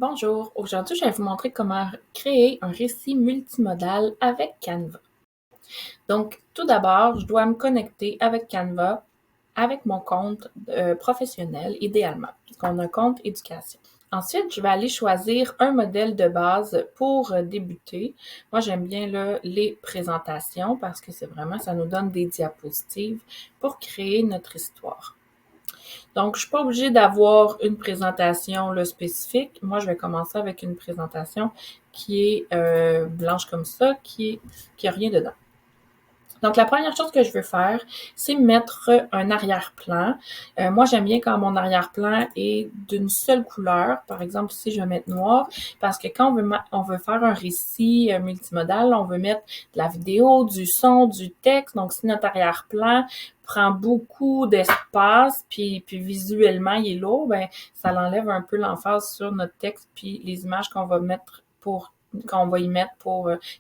Bonjour, aujourd'hui je vais vous montrer comment créer un récit multimodal avec Canva. Donc tout d'abord, je dois me connecter avec Canva avec mon compte professionnel idéalement, puisqu'on a un compte éducation. Ensuite, je vais aller choisir un modèle de base pour débuter. Moi, j'aime bien là, les présentations parce que ça nous donne des diapositives pour créer notre histoire. Donc, je suis pas obligée d'avoir une présentation là, spécifique. Moi, je vais commencer avec une présentation qui est blanche comme ça, qui a rien dedans. Donc, la première chose que je veux faire, c'est mettre un arrière-plan. Moi, j'aime bien quand mon arrière-plan est d'une seule couleur. Par exemple, ici, je vais mettre noir parce que quand on veut faire un récit multimodal, on veut mettre de la vidéo, du son, du texte. Donc, si notre arrière-plan prend beaucoup d'espace, puis visuellement, il est lourd, ben ça l'enlève un peu l'emphase sur notre texte puis les images qu'on va y mettre pour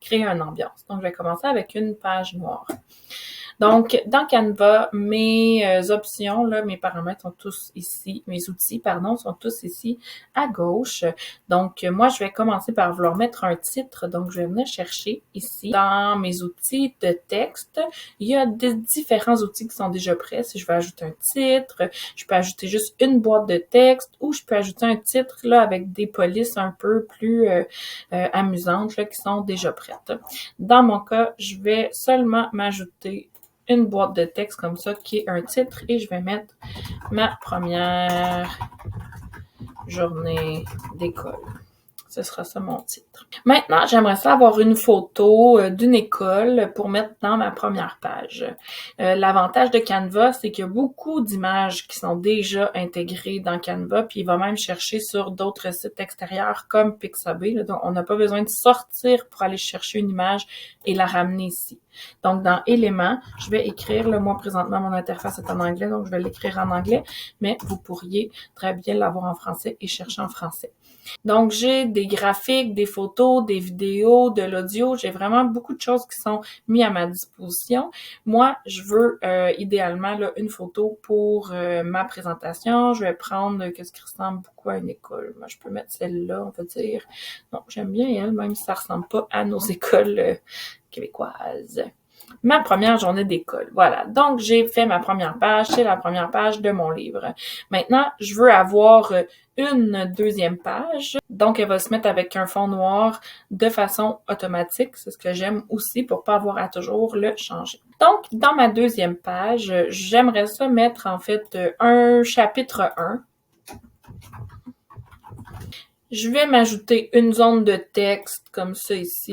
créer une ambiance. Donc, je vais commencer avec une page noire. Donc, dans Canva, mes options, là, mes paramètres sont tous ici, mes outils, pardon, sont tous ici à gauche. Donc, moi, je vais commencer par vouloir mettre un titre. Donc, je vais venir chercher ici, dans mes outils de texte, il y a des différents outils qui sont déjà prêts. Si je veux ajouter un titre, je peux ajouter juste une boîte de texte ou je peux ajouter un titre là avec des polices un peu plus amusantes là, qui sont déjà prêtes. Dans mon cas, je vais seulement m'ajouter une boîte de texte comme ça qui est un titre et je vais mettre ma première journée d'école. Ce sera ça mon titre. Maintenant, j'aimerais ça avoir une photo d'une école pour mettre dans ma première page. L'avantage de Canva, c'est qu'il y a beaucoup d'images qui sont déjà intégrées dans Canva, puis il va même chercher sur d'autres sites extérieurs comme Pixabay. Là, donc, on n'a pas besoin de sortir pour aller chercher une image et la ramener ici. Donc, dans Éléments, je vais écrire, là, moi, présentement, mon interface est en anglais, donc je vais l'écrire en anglais, mais vous pourriez très bien l'avoir en français et chercher en français. Donc, j'ai des graphiques, des photos, des vidéos, de l'audio. J'ai vraiment beaucoup de choses qui sont mises à ma disposition. Moi, je veux idéalement là, une photo pour ma présentation. Je vais prendre ce qui ressemble beaucoup à une école. Moi, je peux mettre celle-là, on peut dire. Donc, j'aime bien elle, même si ça ressemble pas à nos écoles québécoises. Ma première journée d'école. Voilà. Donc, j'ai fait ma première page. C'est la première page de mon livre. Maintenant, je veux avoir une deuxième page. Donc, elle va se mettre avec un fond noir de façon automatique. C'est ce que j'aime aussi pour pas avoir à toujours le changer. Donc, dans ma deuxième page, j'aimerais ça mettre en fait un chapitre 1. Je vais m'ajouter une zone de texte comme ça ici.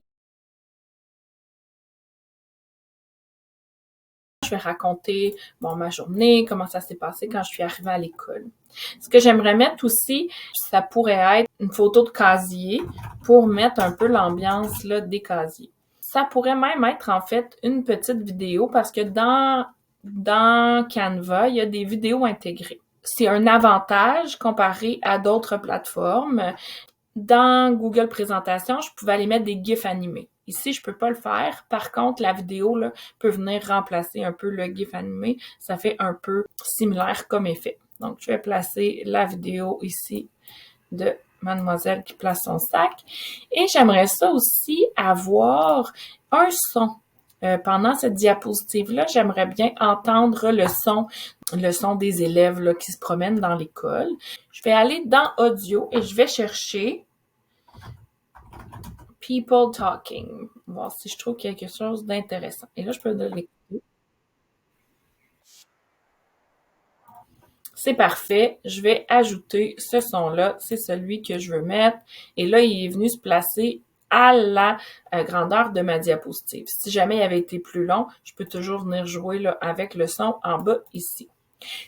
Je vais raconter ma journée, comment ça s'est passé quand je suis arrivée à l'école. Ce que j'aimerais mettre aussi, ça pourrait être une photo de casier pour mettre un peu l'ambiance là, des casiers. Ça pourrait même être en fait une petite vidéo parce que dans Canva, il y a des vidéos intégrées. C'est un avantage comparé à d'autres plateformes. Dans Google Présentation, je pouvais aller mettre des GIFs animés. Ici, je peux pas le faire. Par contre, la vidéo là, peut venir remplacer un peu le GIF animé. Ça fait un peu similaire comme effet. Donc, je vais placer la vidéo ici de Mademoiselle qui place son sac. Et j'aimerais ça aussi avoir un son. Pendant cette diapositive-là, j'aimerais bien entendre le son des élèves là, qui se promènent dans l'école. Je vais aller dans Audio et je vais chercher People Talking. Voir si je trouve quelque chose d'intéressant. Et là, je peux l'écouter. C'est parfait. Je vais ajouter ce son-là. C'est celui que je veux mettre. Et là, il est venu se placer à la grandeur de ma diapositive. Si jamais il avait été plus long, je peux toujours venir jouer là, avec le son en bas ici.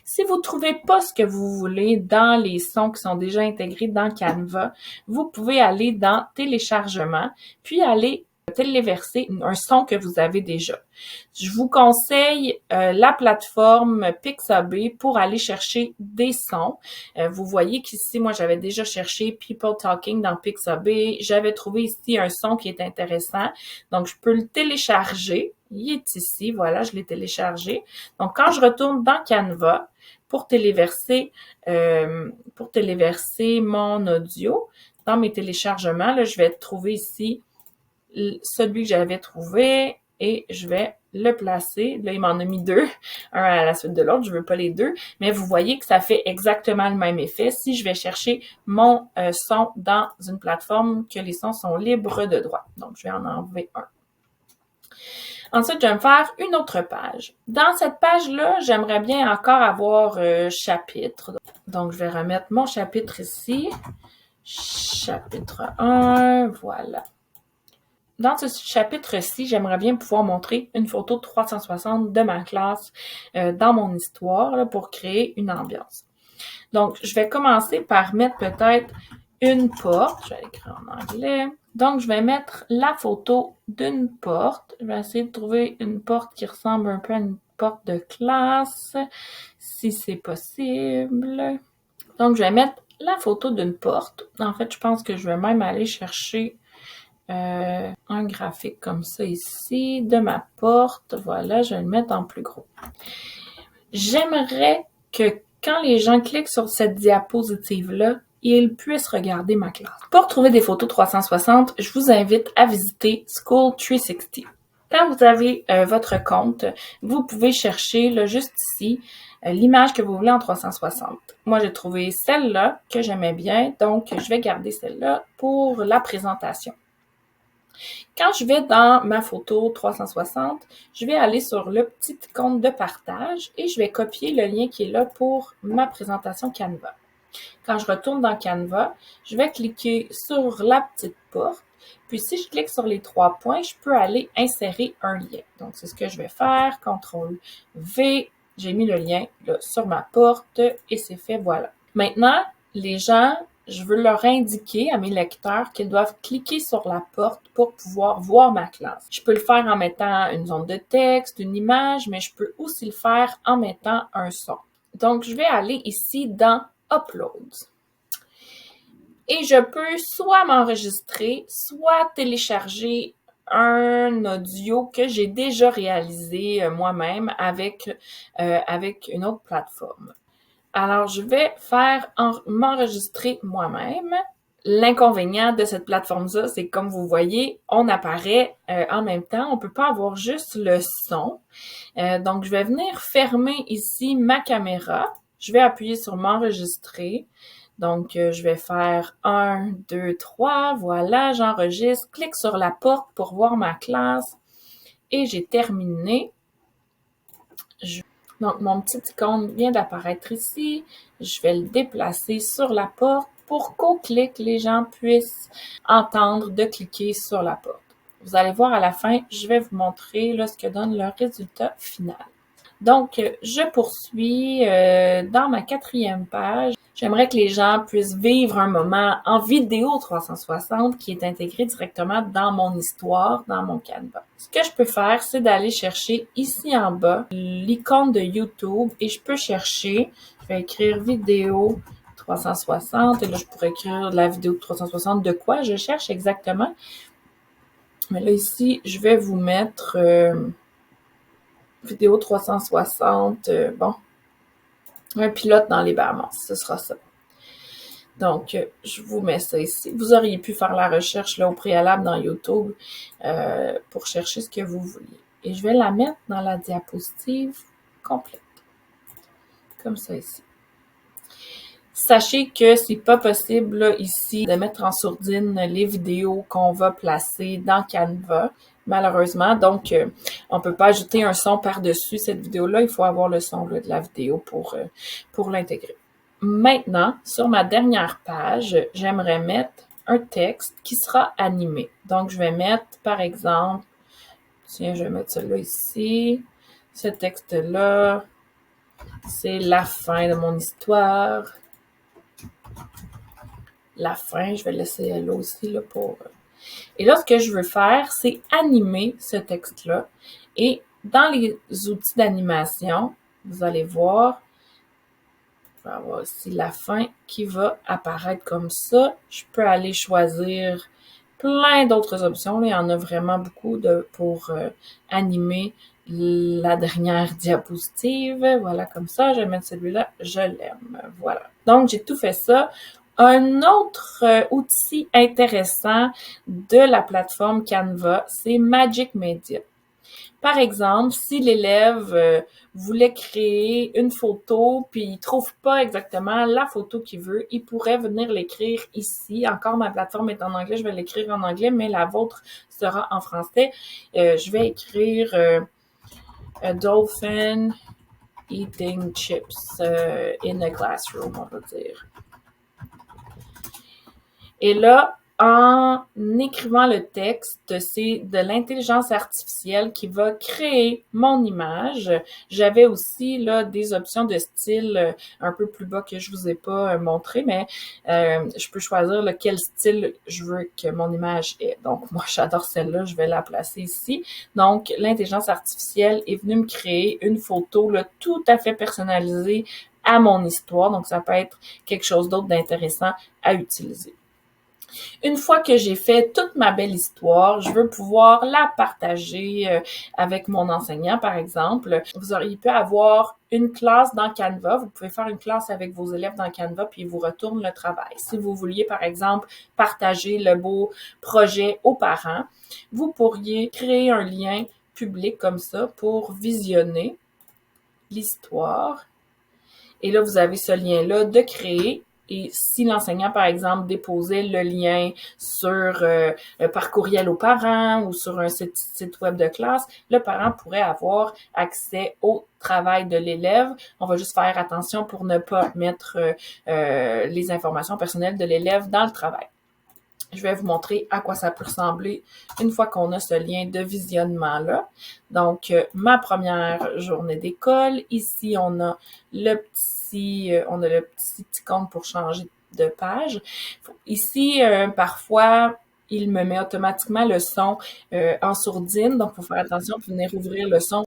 Si vous ne trouvez pas ce que vous voulez dans les sons qui sont déjà intégrés dans Canva, vous pouvez aller dans Téléchargement, puis aller téléverser un son que vous avez déjà. Je vous conseille la plateforme Pixabay pour aller chercher des sons. Vous voyez qu'ici, moi, j'avais déjà cherché People Talking dans Pixabay. J'avais trouvé ici un son qui est intéressant. Donc, je peux le télécharger. Il est ici, voilà, je l'ai téléchargé. Donc, quand je retourne dans Canva, pour téléverser mon audio. Dans mes téléchargements, là, je vais trouver ici celui que j'avais trouvé et je vais le placer. Là, il m'en a mis deux, un à la suite de l'autre. Je veux pas les deux, mais vous voyez que ça fait exactement le même effet si je vais chercher mon son dans une plateforme que les sons sont libres de droit. Donc, je vais en enlever un. Ensuite, je vais me faire une autre page. Dans cette page-là, j'aimerais bien encore avoir chapitre. Donc, je vais remettre mon chapitre ici. Chapitre 1, voilà. Dans ce chapitre-ci, j'aimerais bien pouvoir montrer une photo 360 de ma classe dans mon histoire là, pour créer une ambiance. Donc, je vais commencer par mettre peut-être une porte. Je vais l'écrire en anglais. Donc, je vais mettre la photo d'une porte. Je vais essayer de trouver une porte qui ressemble un peu à une porte de classe, si c'est possible. Donc, je vais mettre la photo d'une porte. En fait, je pense que je vais même aller chercher un graphique comme ça ici, de ma porte. Voilà, je vais le mettre en plus gros. J'aimerais que quand les gens cliquent sur cette diapositive-là, ils puissent regarder ma classe. Pour trouver des photos 360, je vous invite à visiter School 360. Quand vous avez votre compte, vous pouvez chercher là, juste ici l'image que vous voulez en 360. Moi, j'ai trouvé celle-là que j'aimais bien, donc je vais garder celle-là pour la présentation. Quand je vais dans ma photo 360, je vais aller sur le petit icône de partage et je vais copier le lien qui est là pour ma présentation Canva. Quand je retourne dans Canva, je vais cliquer sur la petite porte. Puis si je clique sur les 3 points, je peux aller insérer un lien. Donc, c'est ce que je vais faire. CTRL-V. J'ai mis le lien là, sur ma porte et c'est fait, voilà. Maintenant, les gens, je veux leur indiquer à mes lecteurs qu'ils doivent cliquer sur la porte pour pouvoir voir ma classe. Je peux le faire en mettant une zone de texte, une image, mais je peux aussi le faire en mettant un son. Donc, je vais aller ici dans Uploads. Et je peux soit m'enregistrer, soit télécharger un audio que j'ai déjà réalisé moi-même avec une autre plateforme. Alors, je vais m'enregistrer moi-même. L'inconvénient de cette plateforme-là, c'est que comme vous voyez, on apparaît en même temps. On ne peut pas avoir juste le son. Donc, je vais venir fermer ici ma caméra. Je vais appuyer sur m'enregistrer. Donc, je vais faire 1, 2, 3. Voilà, j'enregistre. Clique sur la porte pour voir ma classe. Et j'ai terminé. Donc, mon petit icône vient d'apparaître ici. Je vais le déplacer sur la porte pour qu'au clic, les gens puissent entendre de cliquer sur la porte. Vous allez voir à la fin, je vais vous montrer là, ce que donne le résultat final. Donc, je poursuis dans ma 4e page. J'aimerais que les gens puissent vivre un moment en vidéo 360 qui est intégré directement dans mon histoire, dans mon Canva. Ce que je peux faire, c'est d'aller chercher ici en bas l'icône de YouTube et je peux chercher, je vais écrire vidéo 360 et là, je pourrais écrire la vidéo 360 de quoi je cherche exactement. Mais là, ici, je vais vous mettre vidéo 360, bon, un pilote dans les Bahamas, ce sera ça. Donc, je vous mets ça ici. Vous auriez pu faire la recherche là au préalable dans YouTube pour chercher ce que vous vouliez. Et je vais la mettre dans la diapositive complète. Comme ça ici. Sachez que c'est pas possible là, ici de mettre en sourdine les vidéos qu'on va placer dans Canva, malheureusement. Donc, on peut pas ajouter un son par-dessus cette vidéo-là. Il faut avoir le son là, de la vidéo pour l'intégrer. Maintenant, sur ma dernière page, j'aimerais mettre un texte qui sera animé. Donc, je vais mettre, par exemple, tiens, je vais mettre celui-là ici. Ce texte-là, c'est la fin de mon histoire. La fin, je vais laisser là aussi là, pour... Et là, ce que je veux faire, c'est animer ce texte-là. Et dans les outils d'animation, vous allez voir, je vais avoir aussi la fin qui va apparaître comme ça. Je peux aller choisir plein d'autres options. Là, il y en a vraiment beaucoup pour animer la dernière diapositive. Voilà, comme ça, je vais mettre celui-là, je l'aime. Voilà. Donc, j'ai tout fait ça. Un autre outil intéressant de la plateforme Canva, c'est Magic Media. Par exemple, si l'élève voulait créer une photo puis il trouve pas exactement la photo qu'il veut, il pourrait venir l'écrire ici. Encore, ma plateforme est en anglais, je vais l'écrire en anglais, mais la vôtre sera en français. Je vais écrire a dolphin eating chips in a classroom, on va dire. Et là, en écrivant le texte, c'est de l'intelligence artificielle qui va créer mon image. J'avais aussi là des options de style un peu plus bas que je vous ai pas montré, mais je peux choisir quel style je veux que mon image ait. Donc, moi, j'adore celle-là, je vais la placer ici. Donc, l'intelligence artificielle est venue me créer une photo là, tout à fait personnalisée à mon histoire. Donc, ça peut être quelque chose d'autre d'intéressant à utiliser. Une fois que j'ai fait toute ma belle histoire, je veux pouvoir la partager avec mon enseignant, par exemple. Vous auriez pu avoir une classe dans Canva. Vous pouvez faire une classe avec vos élèves dans Canva, puis ils vous retournent le travail. Si vous vouliez, par exemple, partager le beau projet aux parents, vous pourriez créer un lien public comme ça pour visionner l'histoire. Et là, vous avez ce lien-là de créer. Et si l'enseignant, par exemple, déposait le lien sur par courriel aux parents ou sur un site web de classe, le parent pourrait avoir accès au travail de l'élève. On va juste faire attention pour ne pas mettre les informations personnelles de l'élève dans le travail. Je vais vous montrer à quoi ça peut ressembler une fois qu'on a ce lien de visionnement-là. Donc, ma première journée d'école. Ici, on a le petit icône pour changer de page. Ici, parfois, il me met automatiquement le son en sourdine. Donc, il faut faire attention pour venir ouvrir le son.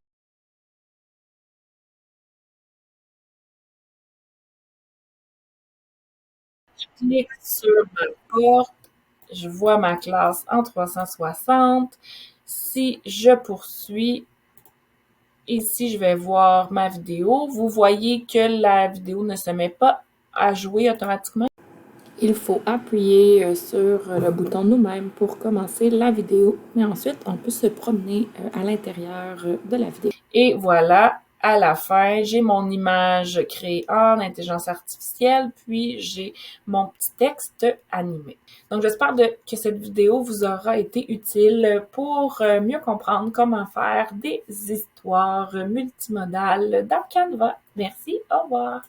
Je clique sur ma porte. Je vois ma classe en 360. Si je poursuis, ici, je vais voir ma vidéo. Vous voyez que la vidéo ne se met pas à jouer automatiquement. Il faut appuyer sur le bouton nous-mêmes pour commencer la vidéo, mais ensuite, on peut se promener à l'intérieur de la vidéo. Et voilà, à la fin, j'ai mon image créée en intelligence artificielle, puis j'ai mon petit texte animé. Donc, j'espère que cette vidéo vous aura été utile pour mieux comprendre comment faire des histoires multimodales dans Canva. Merci, au revoir!